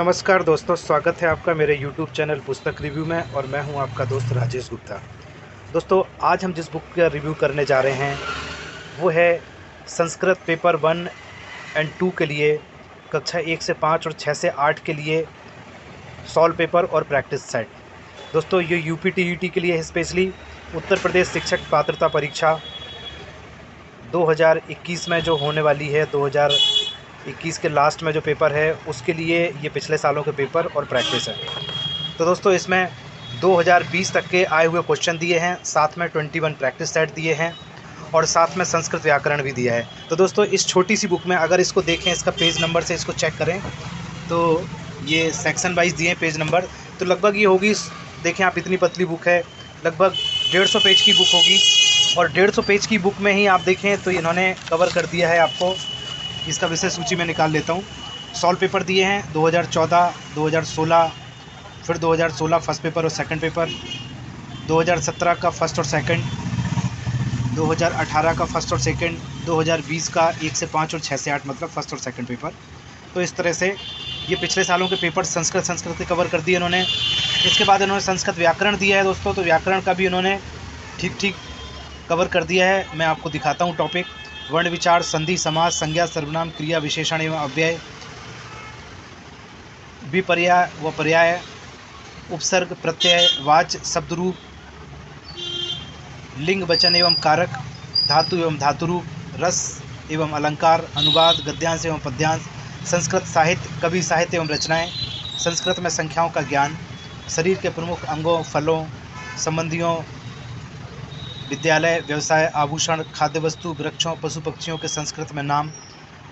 नमस्कार दोस्तों, स्वागत है आपका मेरे YouTube चैनल पुस्तक रिव्यू में और मैं हूं आपका दोस्त राजेश गुप्ता। दोस्तों, आज हम जिस बुक का रिव्यू करने जा रहे हैं वो है संस्कृत पेपर 1 एंड 2 के लिए, कक्षा 1 से 5 और 6 से 8 के लिए सॉल्व पेपर और प्रैक्टिस सेट। दोस्तों, ये UPTET के लिए है स्पेशली। उत्तर प्रदेश शिक्षक पात्रता परीक्षा 2021 में जो होने वाली है, 2021 के लास्ट में जो पेपर है उसके लिए ये पिछले सालों के पेपर और प्रैक्टिस है। तो दोस्तों, इसमें 2020 तक के आए हुए क्वेश्चन दिए हैं, साथ में 21 प्रैक्टिस सेट दिए हैं और साथ में संस्कृत व्याकरण भी दिया है। तो दोस्तों, इस छोटी सी बुक में अगर इसको देखें, इसका पेज नंबर से इसको चेक करें तो ये सेक्शन वाइज दिए हैं पेज नंबर। तो लगभग ये होगी, देखें आप, इतनी पतली बुक है, लगभग 150 पेज की बुक होगी। और 150 पेज की बुक में ही आप देखें तो इन्होंने कवर कर दिया है आपको। इसका विषय सूची में निकाल लेता हूँ। सॉल्व पेपर दिए हैं 2014, 2016, फिर 2016 फर्स्ट पेपर और सेकंड पेपर, 2017 का फर्स्ट और सेकंड, 2018 का फर्स्ट और सेकंड, 2020 का 1 से 5 और 6 से 8 मतलब फर्स्ट और सेकंड पेपर। तो इस तरह से ये पिछले सालों के पेपर संस्कृत के कवर कर दिए इन्होंने। इसके बाद इन्होंने संस्कृत व्याकरण दिया है दोस्तों, तो व्याकरण का भी इन्होंने ठीक कवर कर दिया है। मैं आपको दिखाता हूँ टॉपिक। वर्ण विचार, संधि, समास, संज्ञा, सर्वनाम, क्रिया, विशेषण एवं अव्यय, विपर्याय व पर्याय, उपसर्ग, प्रत्यय, वाच्य, शब्दरूप, लिंग, वचन एवं कारक, धातु एवं धातुरूप, रस एवं अलंकार, अनुवाद, गद्यांश एवं पद्यांश, संस्कृत साहित्य, कवि साहित्य एवं रचनाएं, संस्कृत में संख्याओं का ज्ञान, शरीर के प्रमुख अंगों, फलों, संबंधियों, विद्यालय, व्यवसाय, आभूषण, खाद्य वस्तु, वृक्षों, पशु पक्षियों के संस्कृत में नाम,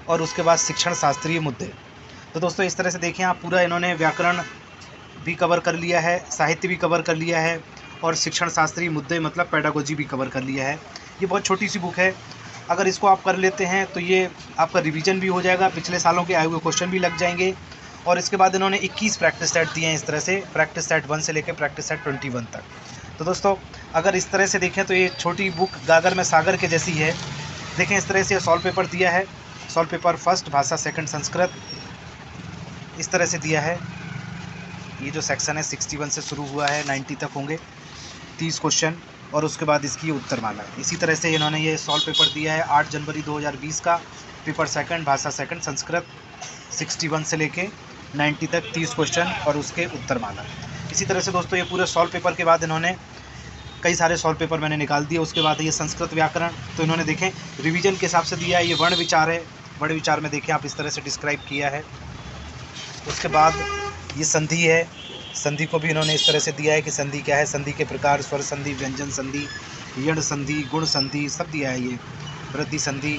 और उसके बाद शिक्षण शास्त्रीय मुद्दे। तो दोस्तों, इस तरह से देखें आप, पूरा इन्होंने व्याकरण भी कवर कर लिया है, साहित्य भी कवर कर लिया है और शिक्षण शास्त्रीय मुद्दे मतलब पेडागोजी भी कवर कर लिया है। ये बहुत छोटी सी बुक है, अगर इसको आप कर लेते हैं तो ये आपका रिवीजन भी हो जाएगा, पिछले सालों के आए हुए क्वेश्चन भी लग जाएंगे। और इसके बाद इन्होंने 21 प्रैक्टिस सेट दिए हैं इस तरह से, प्रैक्टिस सेट 1 से लेकर प्रैक्टिस सेट 21 तक। तो दोस्तों, अगर इस तरह से देखें तो ये छोटी बुक गागर में सागर के जैसी है। देखें, इस तरह से सॉल्व पेपर दिया है, सॉल्व पेपर फर्स्ट भाषा, सेकंड संस्कृत, इस तरह से दिया है। ये जो सेक्शन है 61 से शुरू हुआ है, 90 तक होंगे 30 क्वेश्चन, और उसके बाद इसकी उत्तरमाला। इसी तरह से इन्होंने ये सॉल्व पेपर दिया है 8 जनवरी 2020 का, पेपर सेकंड भाषा सेकंड संस्कृत, 61 से लेके 90 तक 30 क्वेश्चन और उसके उत्तरमाला। इसी तरह से दोस्तों, ये पूरे सॉल्व पेपर के बाद इन्होंने कई सारे सॉल्व पेपर मैंने निकाल दिए। उसके बाद ये संस्कृत व्याकरण, तो इन्होंने देखें रिवीजन के हिसाब से दिया है। ये वर्ण विचार है, वर्ण विचार में देखें आप इस तरह से डिस्क्राइब किया है। उसके बाद ये संधि है, संधि को भी इन्होंने इस तरह से दिया है कि संधि क्या है, संधि के प्रकार, स्वर संधि, व्यंजन संधि, यण संधि, गुण संधि, सब दिया है। ये वृद्धि संधि,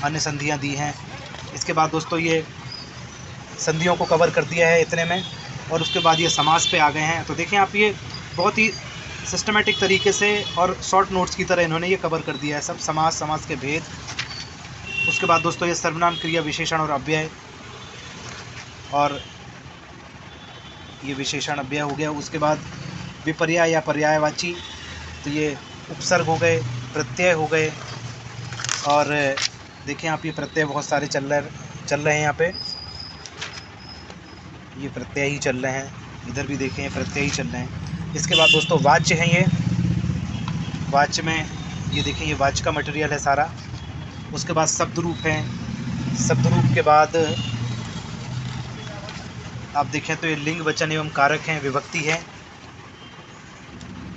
अन्य संधियाँ दी हैं। इसके बाद दोस्तों, ये संधियों को कवर कर दिया है इतने में। और उसके बाद ये समास पे आ गए हैं। तो देखें आप, ये बहुत ही सिस्टमेटिक तरीके से और शॉर्ट नोट्स की तरह इन्होंने ये कवर कर दिया है सब, समास, समास के भेद। उसके बाद दोस्तों, ये सर्वनाम, क्रिया, विशेषण और अव्यय, और ये विशेषण अव्यय हो गया। उसके बाद विपर्याय या पर्यायवाची, तो ये उपसर्ग हो गए, प्रत्यय हो गए। और देखें आप, ये प्रत्यय बहुत सारे चल रहे हैं यहाँ पे, ये प्रत्यय ही चल रहे हैं। इधर भी देखें, ये प्रत्यय ही चल रहे हैं। इसके बाद दोस्तों, वाच्य हैं। ये वाच्य में ये देखें, ये वाच्य का मटेरियल है सारा। उसके बाद शब्द रूप हैं। शब्द रूप के बाद आप देखें तो ये लिंग, वचन एवं कारक हैं, विभक्ति है,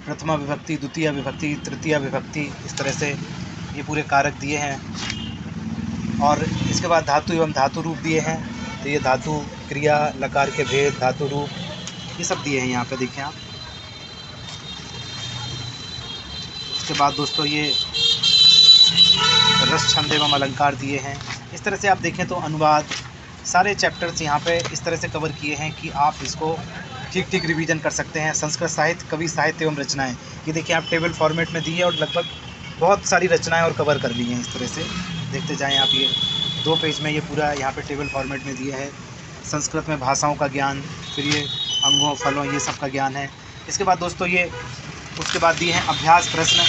प्रथमा विभक्ति, द्वितीय विभक्ति, तृतीय विभक्ति, इस तरह से ये पूरे कारक दिए हैं। और इसके बाद धातु एवं धातु रूप दिए हैं। तो ये धातु, क्रिया, लकार के भेद, धातु रूप, ये सब दिए हैं यहाँ पे देखें आप। उसके बाद दोस्तों, ये रस, छंद एवं अलंकार दिए हैं। इस तरह से आप देखें तो अनुवाद, सारे चैप्टर्स यहाँ पे इस तरह से कवर किए हैं कि आप इसको ठीक रिवीजन कर सकते हैं। संस्कृत साहित्य, कवि साहित्य एवं रचनाएं, ये देखिए आप टेबल फॉर्मेट में दी है और लगभग बहुत सारी रचनाएं और कवर कर ली हैं। इस तरह से देखते जाएं आप, ये 2 पेज में ये पूरा यहाँ पे टेबल फॉर्मेट में दिया है। संस्कृत में भाषाओं का ज्ञान, फिर ये अंगों, फलों, ये सब का ज्ञान है। इसके बाद दोस्तों, ये उसके बाद दिए हैं अभ्यास प्रश्न,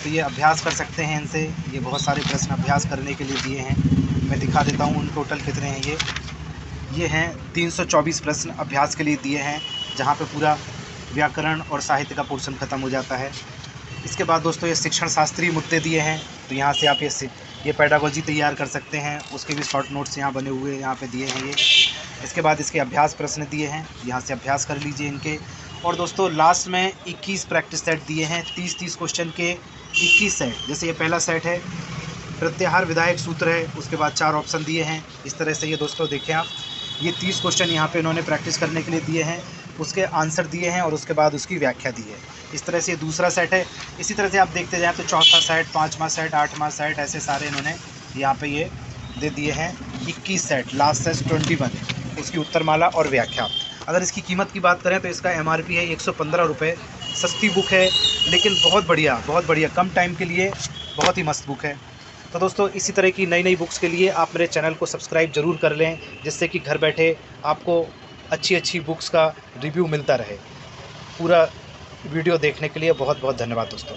तो ये अभ्यास कर सकते हैं इनसे। ये बहुत सारे प्रश्न अभ्यास करने के लिए दिए हैं, मैं दिखा देता हूँ उन टोटल कितने हैं। ये ये हैं 324 प्रश्न अभ्यास के लिए दिए हैं, जहाँ पे पूरा व्याकरण और साहित्य का पोर्शन ख़त्म हो जाता है। इसके बाद दोस्तों ये शिक्षण शास्त्रीय मुद्दे दिए हैं, तो यहाँ से आप ये पेडागोजी तैयार कर सकते हैं। उसके भी शॉर्ट नोट्स यहाँ बने हुए यहाँ पे दिए हैं ये। इसके बाद इसके अभ्यास प्रश्न दिए हैं, यहाँ से अभ्यास कर लीजिए इनके। और दोस्तों लास्ट में 21 प्रैक्टिस सेट दिए हैं, 30-30 क्वेश्चन के 21 सेट। जैसे ये पहला सेट है, प्रत्याहार विधायक सूत्र है, उसके बाद 4 ऑप्शन दिए हैं। इस तरह से ये दोस्तों देखें आप, ये 30 क्वेश्चन यहाँ पे इन्होंने प्रैक्टिस करने के लिए दिए हैं, उसके आंसर दिए हैं और उसके बाद उसकी व्याख्या दी है। इस तरह से ये दूसरा सेट है। इसी तरह से आप देखते जाएँ तो चौथा सेट, 5वां सेट, 8वां सेट, ऐसे सारे इन्होंने यहाँ पे ये दे दिए हैं 21 सेट। लास्ट सेट 21, उसकी उत्तरमाला और व्याख्या। अगर इसकी कीमत की बात करें तो इसका MRP है 115 रुपये। सस्ती बुक है लेकिन बहुत बढ़िया, कम टाइम के लिए बहुत ही मस्त बुक है। तो दोस्तों इसी तरह की नई बुक्स के लिए आप मेरे चैनल को सब्सक्राइब ज़रूर कर लें, जिससे कि घर बैठे आपको अच्छी बुक्स का रिव्यू मिलता रहे। पूरा वीडियो देखने के लिए बहुत धन्यवाद दोस्तों।